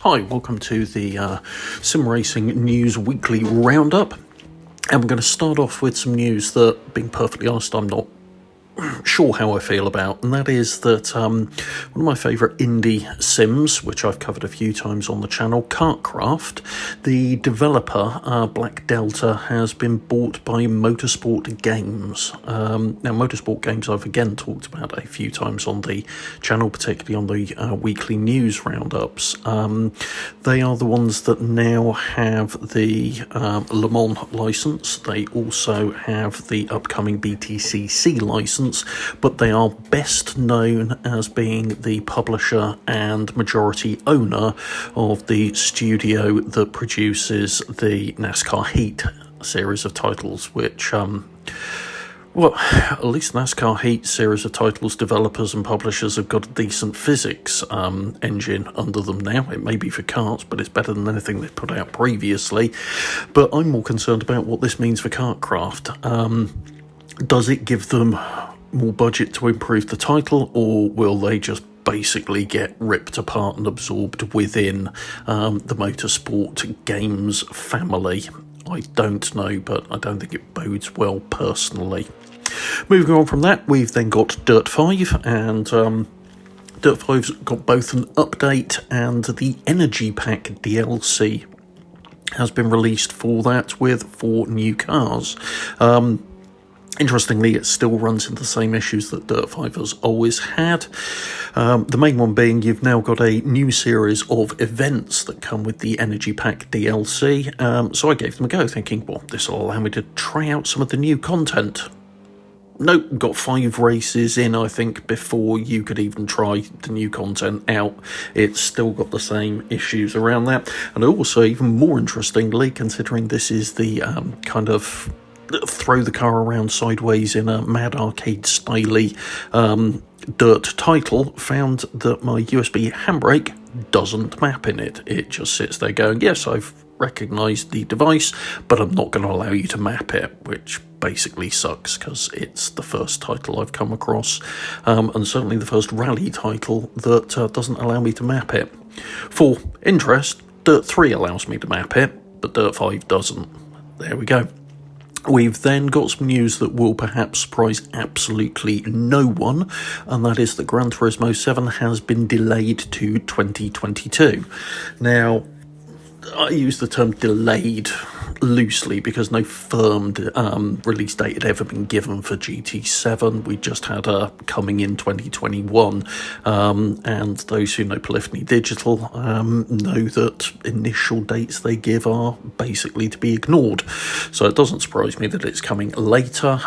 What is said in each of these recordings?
Hi, welcome to the Sim Racing News Weekly Roundup. And we're going to start off with some news that, being perfectly honest, I'm not sure how I feel about, and that is that one of my favourite indie sims, which I've covered a few times on the channel, KartKraft, the developer, Black Delta, has been bought by Motorsport Games. Now, Motorsport Games I've again talked about a few times on the channel, particularly on the weekly news roundups. They are the ones that now have the Le Mans licence. They also have the upcoming BTCC licence, but they are best known as being the publisher and majority owner of the studio that produces the NASCAR Heat series of titles, which, well, at least NASCAR Heat series of titles developers and publishers have got a decent physics engine under them now. It may be for karts, but it's better than anything they've put out previously. But I'm more concerned about what this means for KartKraft. Does it give them more budget to improve the title, or will they just basically get ripped apart and absorbed within the Motorsport Games family? I don't know, but I don't think it bodes well personally. Moving on from that, we've then got Dirt 5, and Dirt 5's got both an update and the Energy Pack DLC has been released for that, with 4 new cars. Interestingly, it still runs into the same issues that Dirt 5 has always had. The main one being you've now got a new series of events that come with the Energy Pack DLC. So I gave them a go, thinking, well, this will allow me to try out some of the new content. Nope, got 5 races in, I think, before you could even try the new content out. It's still got the same issues around that. And also, even more interestingly, considering this is the kind of throw the car around sideways in a Mad Arcade styley Dirt title, found that my USB handbrake doesn't map in it. It just sits there going, yes, I've recognised the device, but I'm not going to allow you to map it, which basically sucks because it's the first title I've come across, and certainly the first rally title that doesn't allow me to map it. For interest, Dirt 3 allows me to map it, but Dirt 5 doesn't. There we go. We've then got some news that will perhaps surprise absolutely no one, and that is that Gran Turismo 7 has been delayed to 2022. Now, I use the term delayed loosely because no firm release date had ever been given for GT7. We just had a coming in 2021, and those who know Polyphony Digital know that initial dates they give are basically to be ignored. So it doesn't surprise me that it's coming later.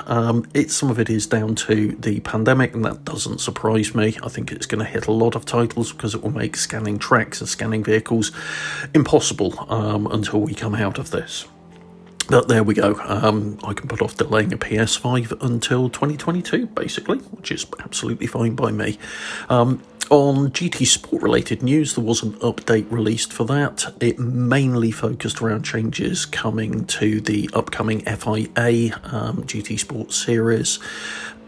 Some of it is down to the pandemic, and that doesn't surprise me. I think it's going to hit a lot of titles because it will make scanning tracks and scanning vehicles impossible until we come out of this. But there we go. I can put off delaying a PS5 until 2022, basically, which is absolutely fine by me. On GT Sport related news, there was an update released for that. It mainly focused around changes coming to the upcoming FIA GT Sport series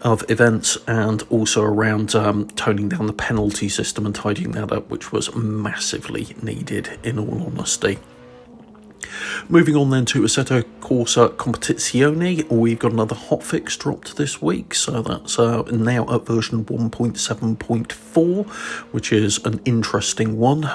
of events, and also around toning down the penalty system and tidying that up, which was massively needed, in all honesty. Moving on then to Assetto Corsa Competizione, we've got another hotfix dropped this week, so that's now at version 1.7.4, which is an interesting one.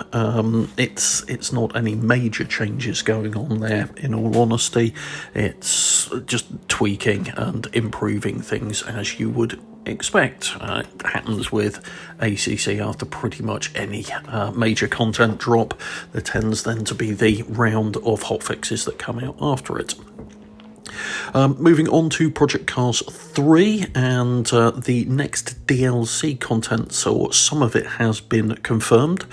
It's not any major changes going on there, in all honesty. It's just tweaking and improving things as you would expect. It happens with ACC after pretty much any major content drop. There tends then to be the round of hotfixes that come out after it. Moving on to Project Cars 3 and the next DLC content, so some of it has been confirmed.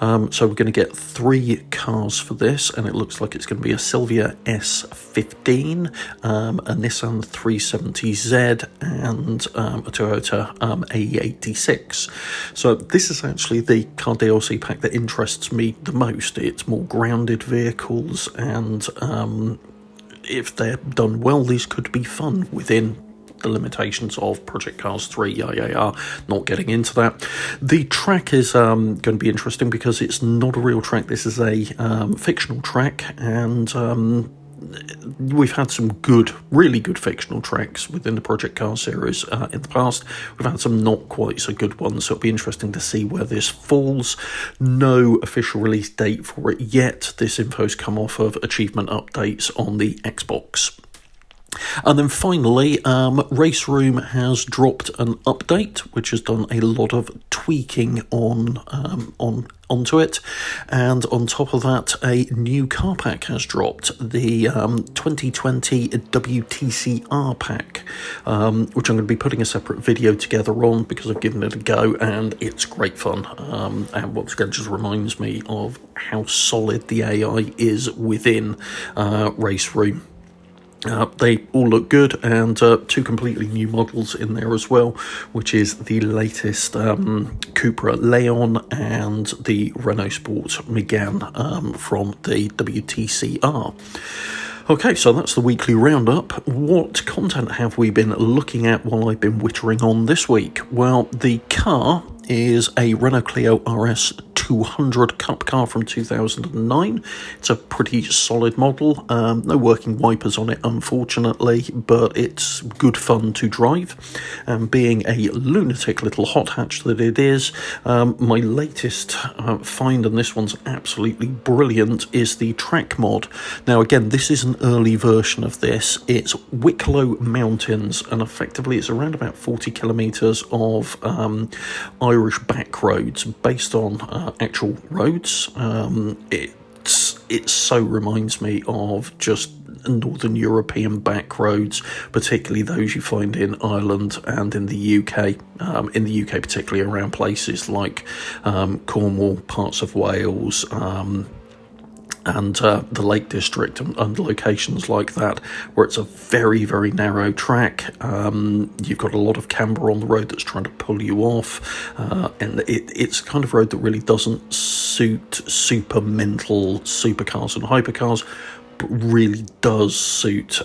So we're going to get 3 cars for this, and it looks like it's going to be a Silvia S15, a Nissan 370Z, and a Toyota AE86. So this is actually the car DLC pack that interests me the most. It's more grounded vehicles, and if they're done well, these could be fun within the limitations of Project Cars 3, not getting into that. The track is going to be interesting because it's not a real track. This is a fictional track, and we've had some really good fictional tracks within the Project Cars series in the past. We've had some not quite so good ones, so it'll be interesting to see where this falls. No official release date for it yet. This info's come off of achievement updates on the Xbox. And then finally, RaceRoom has dropped an update which has done a lot of tweaking onto it, and on top of that, a new car pack has dropped, the 2020 Wtcr Pack, which I'm going to be putting a separate video together on because I've given it a go and it's great fun. And once again, just reminds me of how solid the AI is within RaceRoom. They all look good, and two completely new models in there as well, which is the latest Cupra Leon and the Renault Sport Megane from the WTCR. Okay, so that's the weekly roundup. What content have we been looking at while I've been wittering on this week? Well, the car is a Renault Clio RS 200 Cup car from 2009. It's a pretty solid model. No working wipers on it, unfortunately, but it's good fun to drive. And being a lunatic little hot hatch that it is, my latest find, and this one's absolutely brilliant, is the track mod. Now, again, this is an early version of this. It's Wicklow Mountains, and effectively it's around about 40 kilometres of Irish back roads based on actual roads. It so reminds me of just Northern European back roads, particularly those you find in Ireland and in the UK. In the UK, particularly around places like Cornwall, parts of Wales, and the Lake District and locations like that, where it's a very, very narrow track. You've got a lot of camber on the road that's trying to pull you off, and it's a kind of road that really doesn't suit super mental supercars and hypercars, but really does suit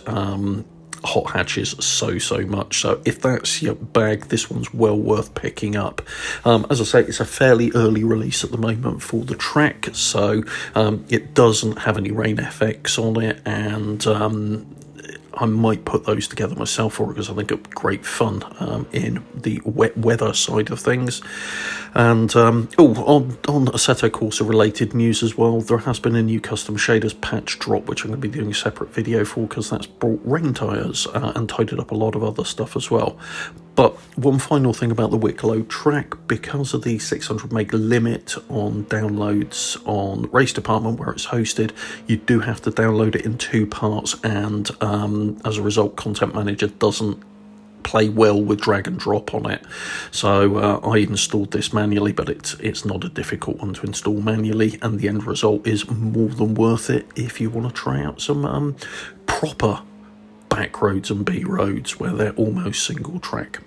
hot hatches so much. So if that's your bag, this one's well worth picking up. As I say, it's a fairly early release at the moment for the track, so it doesn't have any rain FX on it, and I might put those together myself for it because I think it'll be great fun in the wet weather side of things. And on Assetto Corsa related news as well, there has been a new custom shaders patch drop, which I'm going to be doing a separate video for because that's brought rain tyres and tidied up a lot of other stuff as well. But one final thing about the Wicklow track, because of the 600 meg limit on downloads on Race Department where it's hosted, you do have to download it in two parts, and as a result, Content Manager doesn't play well with drag and drop on it. So I installed this manually, but it's not a difficult one to install manually, and the end result is more than worth it if you want to try out some proper back roads and B roads where they're almost single track.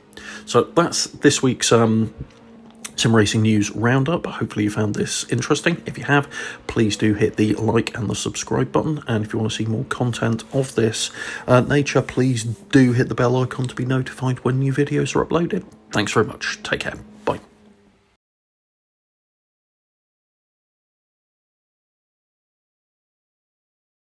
So that's this week's Sim Racing News Roundup. Hopefully you found this interesting. If you have, please do hit the like and the subscribe button, and if you want to see more content of this nature, please do hit the bell icon to be notified when new videos are uploaded. Thanks very much. Take care.